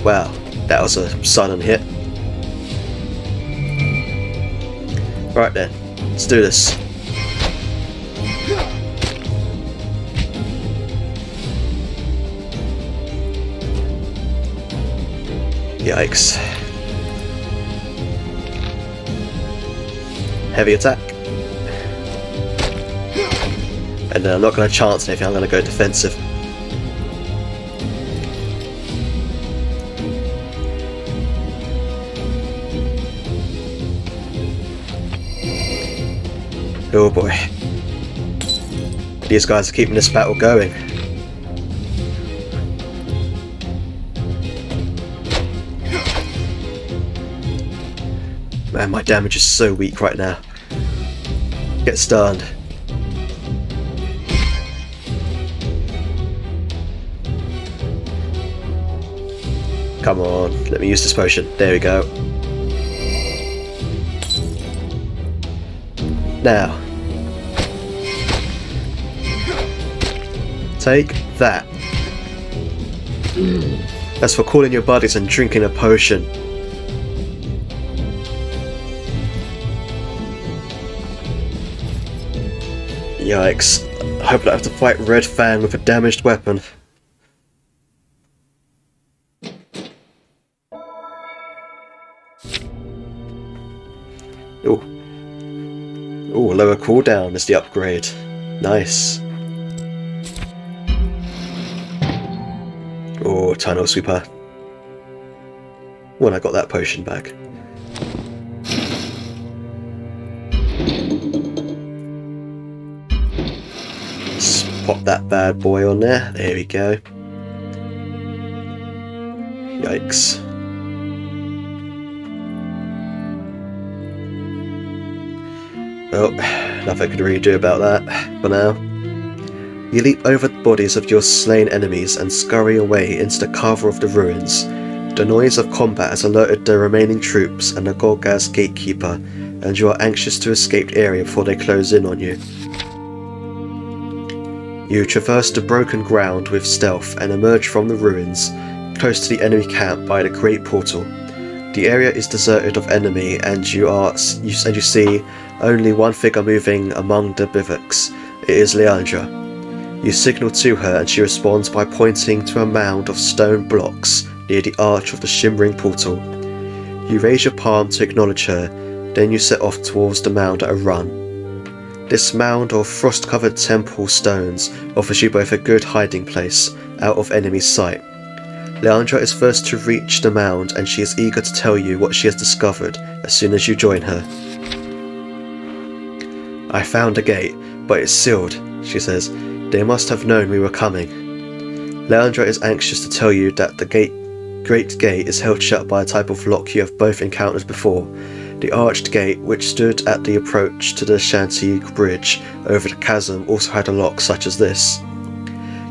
Wow, that was a sudden hit. Right then, let's do this. Yikes. Heavy attack. And then I'm not going to chance anything, I'm going to go defensive. Oh boy. These guys are keeping this battle going. Man, my damage is so weak right now. Get stunned. Come on, let me use this potion. There we go. Now. Take that. That's for calling your buddies and drinking a potion. Yikes. I hope I don't have to fight Redfang with a damaged weapon. Oh. Oh, lower cooldown is the upgrade. Nice. Oh, Tunnel Sweeper. When I got that potion back. Let's pop that bad boy on there. There we go. Yikes. Well, nothing I could really do about that for now. You leap over the bodies of your slain enemies and scurry away into the cover of the ruins. The noise of combat has alerted the remaining troops and the Golgaz gatekeeper, and you are anxious to escape the area before they close in on you. You traverse the broken ground with stealth and emerge from the ruins, close to the enemy camp by the Great Portal. The area is deserted of enemy, and you see only one figure moving among the bivouacs. It is Leandra. You signal to her and she responds by pointing to a mound of stone blocks near the arch of the shimmering portal. You raise your palm to acknowledge her, then you set off towards the mound at a run. This mound of frost-covered temple stones offers you both a good hiding place, out of enemy sight. Leandra is first to reach the mound, and she is eager to tell you what she has discovered as soon as you join her. I found a gate, but it's sealed, she says. They must have known we were coming. Leandra is anxious to tell you that the great gate is held shut by a type of lock you have both encountered before. The arched gate, which stood at the approach to the Shanty Bridge over the chasm, also had a lock such as this.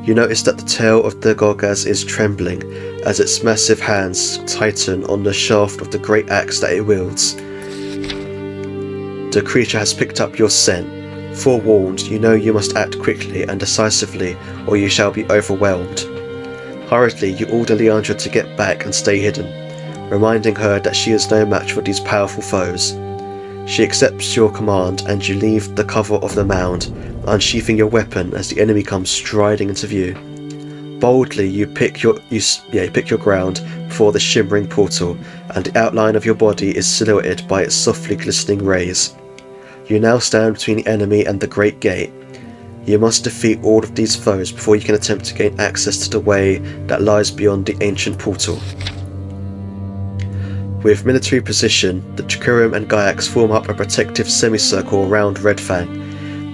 You notice that the tail of the Gorgaz is trembling as its massive hands tighten on the shaft of the great axe that it wields. The creature has picked up your scent. Forewarned, you know you must act quickly and decisively or you shall be overwhelmed. Hurriedly, you order Leandra to get back and stay hidden, reminding her that she is no match for these powerful foes. She accepts your command and you leave the cover of the mound, unsheathing your weapon as the enemy comes striding into view. Boldly, you pick your ground before the shimmering portal, and the outline of your body is silhouetted by its softly glistening rays. You now stand between the enemy and the Great Gate. You must defeat all of these foes before you can attempt to gain access to the way that lies beyond the ancient portal. With military precision, the Chikurim and Gaiax form up a protective semicircle around Redfang.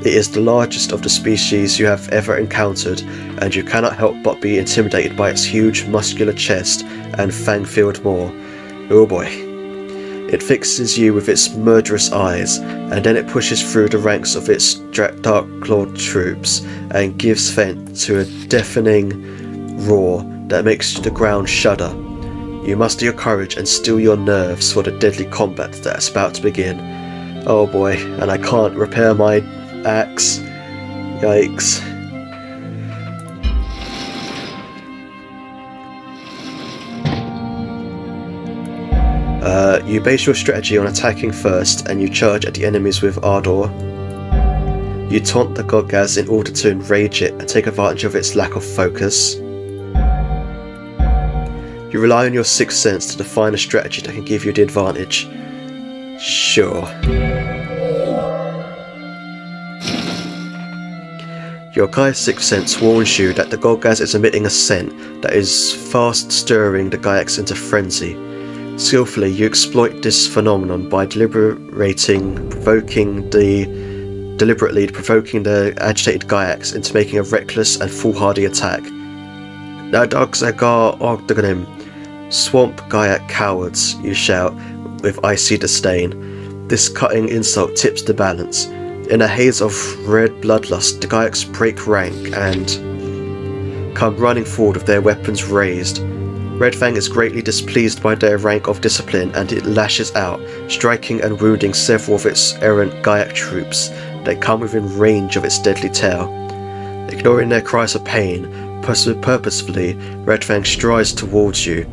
It is the largest of the species you have ever encountered, and you cannot help but be intimidated by its huge muscular chest and fang-filled maw. Oh boy. It fixes you with its murderous eyes, and then it pushes through the ranks of its dark-clawed troops and gives vent to a deafening roar that makes the ground shudder. You muster your courage and steel your nerves for the deadly combat that is about to begin. Oh boy, and I can't repair my axe. Yikes. You base your strategy on attacking first, and you charge at the enemies with ardor. You taunt the Gorgaz in order to enrage it and take advantage of its lack of focus. You rely on your sixth sense to define a strategy that can give you the advantage. Sure. Your Gaia's sixth sense warns you that the Gorgaz is emitting a scent that is fast stirring the Gaiax into frenzy. Skillfully, you exploit this phenomenon by deliberately provoking the agitated Gaiax into making a reckless and foolhardy attack. "The dogs are Ogdoganim. Swamp Gaiac cowards," you shout with icy disdain. This cutting insult tips the balance. In a haze of red bloodlust, the Gaiax break rank and come running forward with their weapons raised. Redfang is greatly displeased by their rank of discipline, and it lashes out, striking and wounding several of its errant Gaiac troops that come within range of its deadly tail. Ignoring their cries of pain, purposefully, Redfang strides towards you.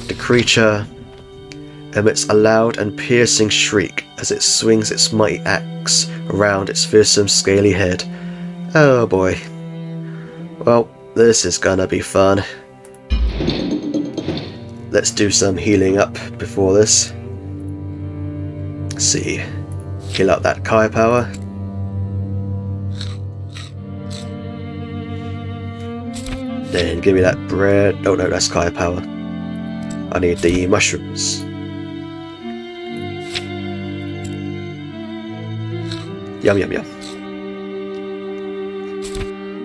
The creature emits a loud and piercing shriek as it swings its mighty axe around its fearsome scaly head. Oh boy. Well, this is gonna be fun. Let's do some healing up before this. Let's see. Heal up that Kai power. Then give me that bread. Oh no, that's Kai power. I need the mushrooms. Yum yum yum.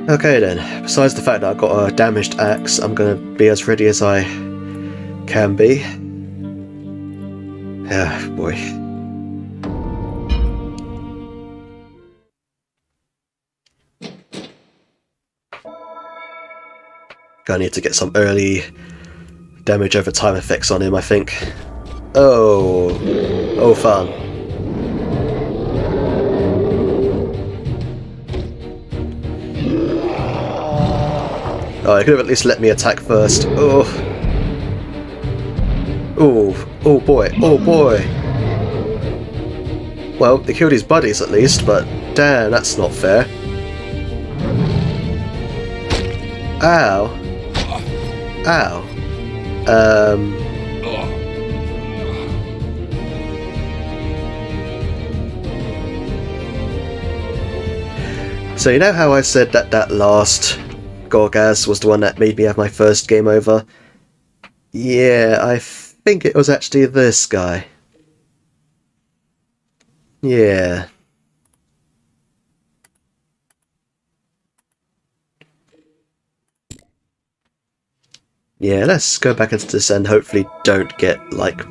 Okay then, besides the fact that I've got a damaged axe, I'm gonna be as ready as I can be. Ah, boy. Gonna need to get some early damage over time effects on him, I think. Oh, oh fun. Oh, I could have at least let me attack first. Oh. Oh, oh boy, oh boy. Well, they killed his buddies at least, but damn, that's not fair. Ow. Ow. So you know how I said that that last Gorgaz was the one that made me have my first game over? Yeah, I think it was actually this guy. Yeah. Yeah, let's go back into this and hopefully don't get, like,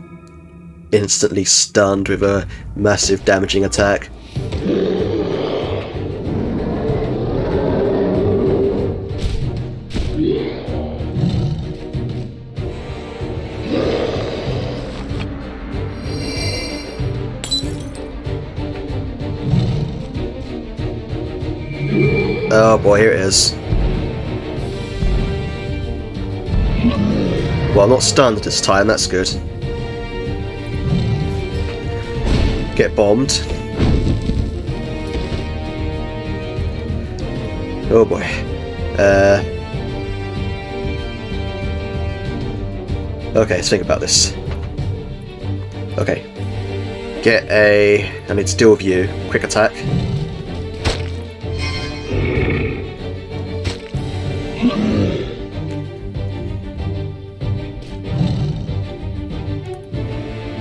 instantly stunned with a massive damaging attack. Oh boy, here it is. Well, not stunned this time, that's good. Get bombed. Oh boy. Okay, let's think about this. Okay. Get a... I need to deal with you. Quick attack.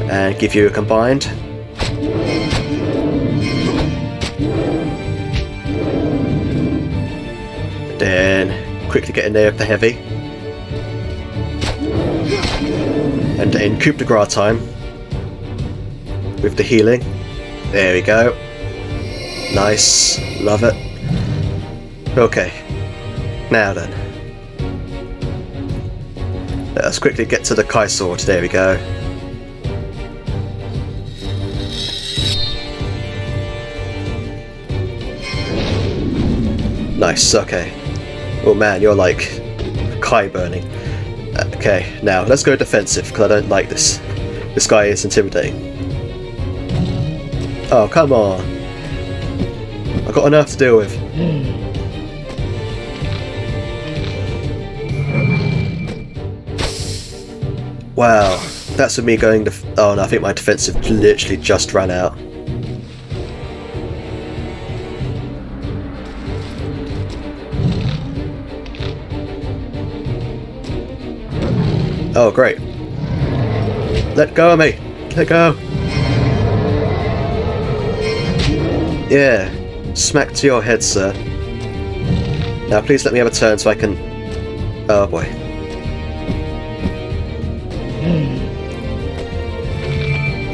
And give you a combined. Then quickly get in there with the heavy. And then coup de grace time with the healing. There we go. Nice. Love it. Okay. Now then. Let us quickly get to the Kai sword. There we go. Nice, okay. Oh man, you're like Kai burning. Okay, now let's go defensive because I don't like this. This guy is intimidating. Oh, come on. I've got enough to deal with. Wow, that's with me going to... Oh no, I think my defensive literally just ran out. Oh, great. Let go of me. Let go. Yeah. Smack to your head, sir. Now, please let me have a turn so I can... Oh, boy.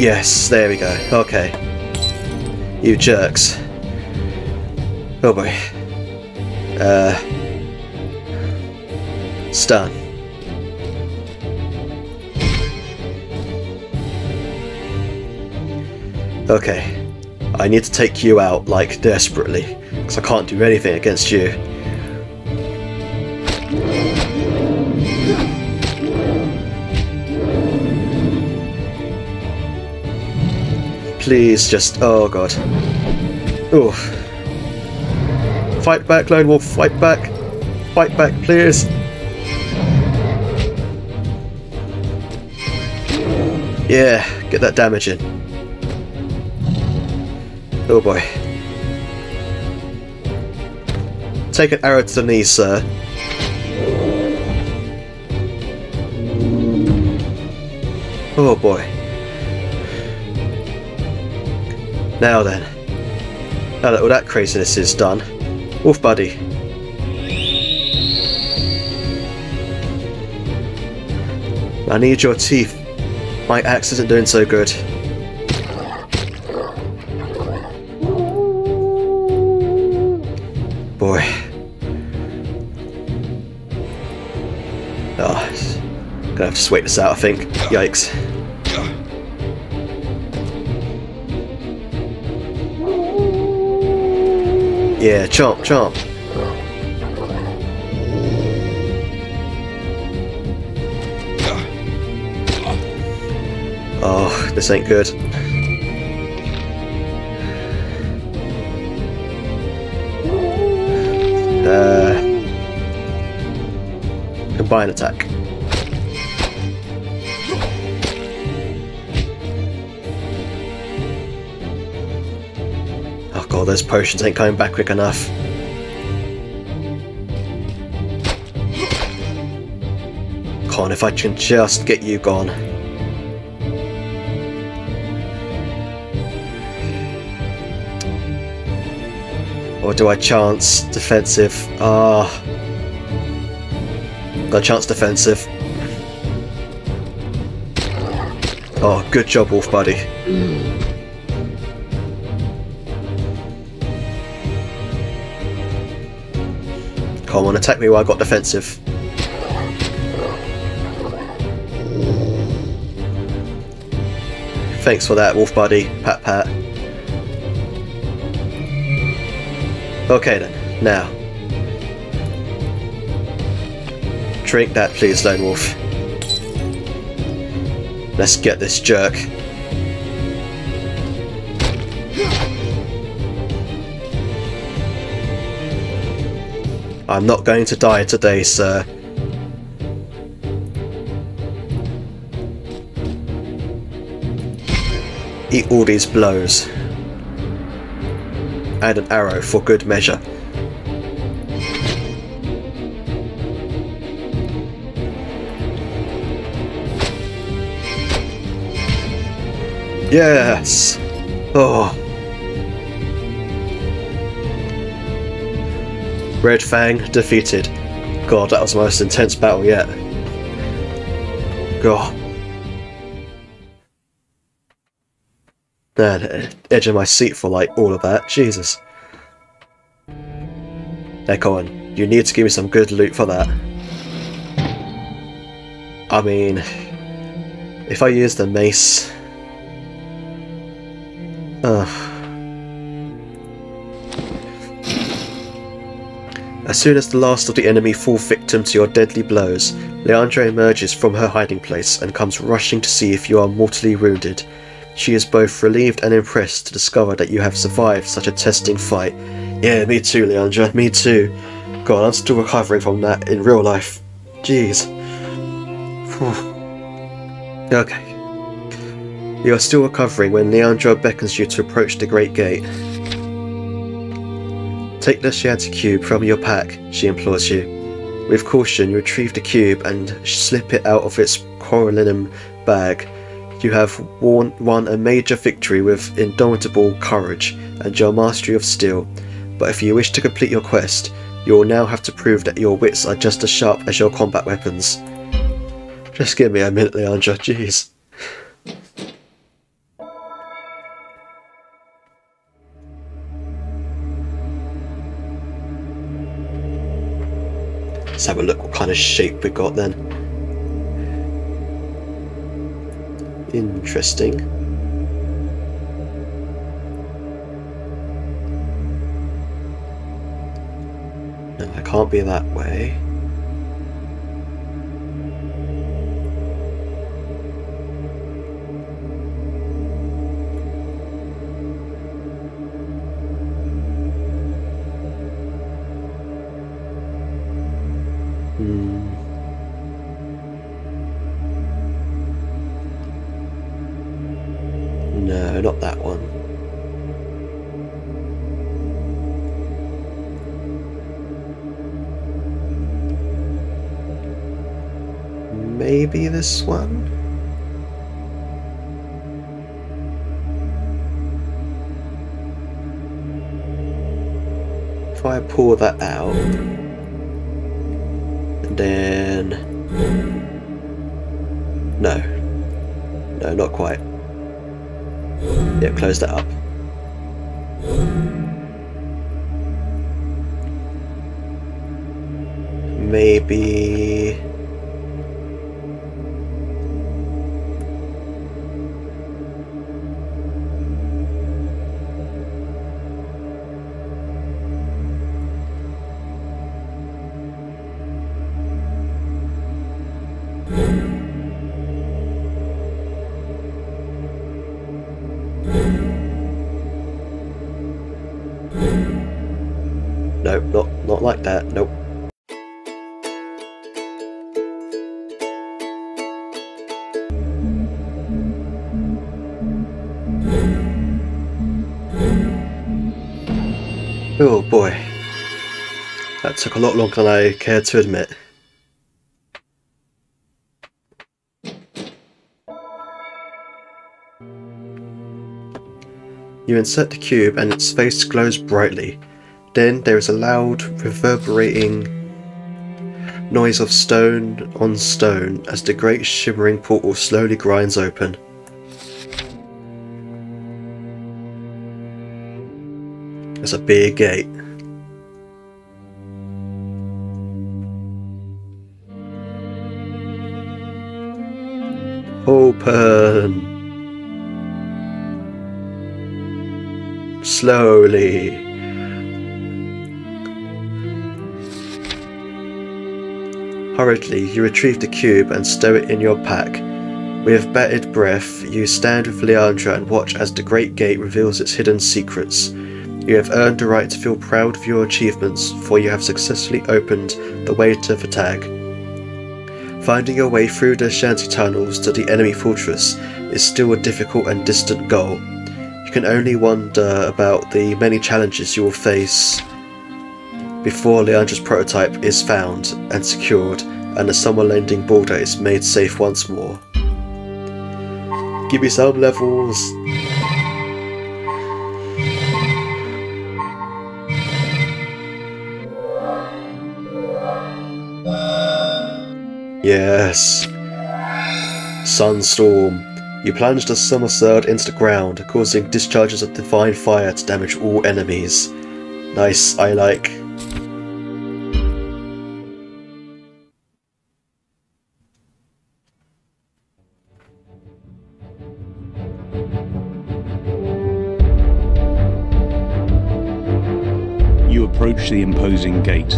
Yes, there we go. Okay. You jerks. Oh, boy. Stun. Okay, I need to take you out, like, desperately, because I can't do anything against you. Please just... oh god. Oof. Fight back, Lone Wolf, fight back! Fight back, please! Yeah, get that damage in. Oh boy. Take an arrow to the knee, sir. Oh boy. Now then. Now that all that craziness is done. Wolf buddy. I need your teeth. My axe isn't doing so good. Boy. Oh, gonna have to just wait this out, I think. Yikes. Yeah, chomp, chomp. Oh, this ain't good. Combine attack. Oh god, those potions ain't coming back quick enough. Come on, if I can just get you gone. Or do I chance defensive? Ah. Got a chance defensive. Oh, good job, Wolf buddy. Come on, attack me while I got defensive. Thanks for that, Wolf buddy. Pat pat. Okay then, now, Drink that, please, Lone Wolf. Let's get this jerk. I'm not going to die today, sir. Eat all these blows. And an arrow for good measure. Yes! Oh. Redfang defeated. God, that was the most intense battle yet. God. Man, edge of my seat for like all of that. Jesus. Hey, Colin, you need to give me some good loot for that. I mean, if I use the mace... As soon as the last of the enemy fall victim to your deadly blows, Leandra emerges from her hiding place and comes rushing to see if you are mortally wounded. She is both relieved and impressed to discover that you have survived such a testing fight. Yeah, me too, Leandra, me too. God, I'm still recovering from that in real life. Jeez. Okay. You are still recovering when Leandra beckons you to approach the Great Gate. Take the Shanty Cube from your pack, she implores you. With caution, you retrieve the cube and slip it out of its corallinum bag. You have won a major victory with indomitable courage and your mastery of steel, but if you wish to complete your quest, you will now have to prove that your wits are just as sharp as your combat weapons. Just give me a minute, Leandra, jeez. Let's have a look what kind of shape we got then. Interesting. No, I can't be that way. No, not that one. Maybe this one? If I pull that out, and then... No, not quite. Yeah, close that up. Maybe... Nope, not like that, nope. Oh boy. That took a lot longer than I cared to admit. You insert the cube and its face glows brightly. Then there is a loud, reverberating noise of stone on stone as the great shimmering portal slowly grinds open. There's a big gate. Open! Slowly. Hurriedly, you retrieve the cube and stow it in your pack. With bated breath, you stand with Leandra and watch as the Great Gate reveals its hidden secrets. You have earned the right to feel proud of your achievements, for you have successfully opened the way to Vatag. Finding your way through the shanty tunnels to the enemy fortress is still a difficult and distant goal. You can only wonder about the many challenges you will face before Leandra's prototype is found and secured and the summer landing border is made safe once more. Give me some levels. Yes. Sunstorm. You plunged a somersault into the ground, causing discharges of divine fire to damage all enemies. Nice, I like. You approach the imposing gate.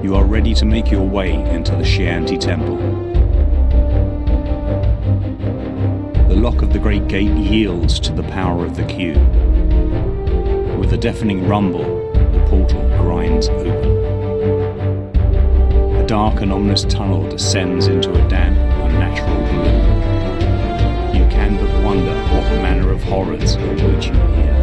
You are ready to make your way into the Shanty Temple. The lock of the Great Gate yields to the power of the cube. With a deafening rumble, the portal grinds open. A dark and ominous tunnel descends into a damp, unnatural gloom. You can but wonder what manner of horrors await you here.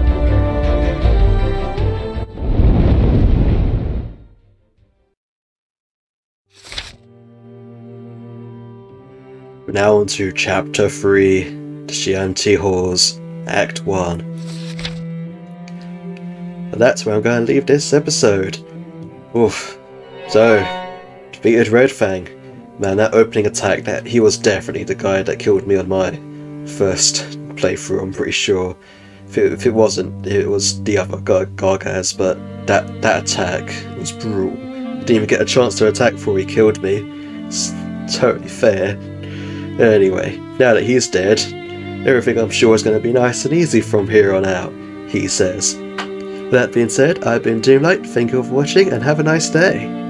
Now on to Chapter 3, The Shanty Halls, Act 1. And that's where I'm going to leave this episode. Oof. So, defeated Redfang. Man, that opening attack, he was definitely the guy that killed me on my first playthrough, I'm pretty sure. If it wasn't, it was the other Gargaz, but that attack was brutal. Didn't even get a chance to attack before he killed me. It's totally fair. Anyway, now that he's dead, everything I'm sure is going to be nice and easy from here on out, he says. That being said, I've been Doomlight, thank you all for watching and have a nice day.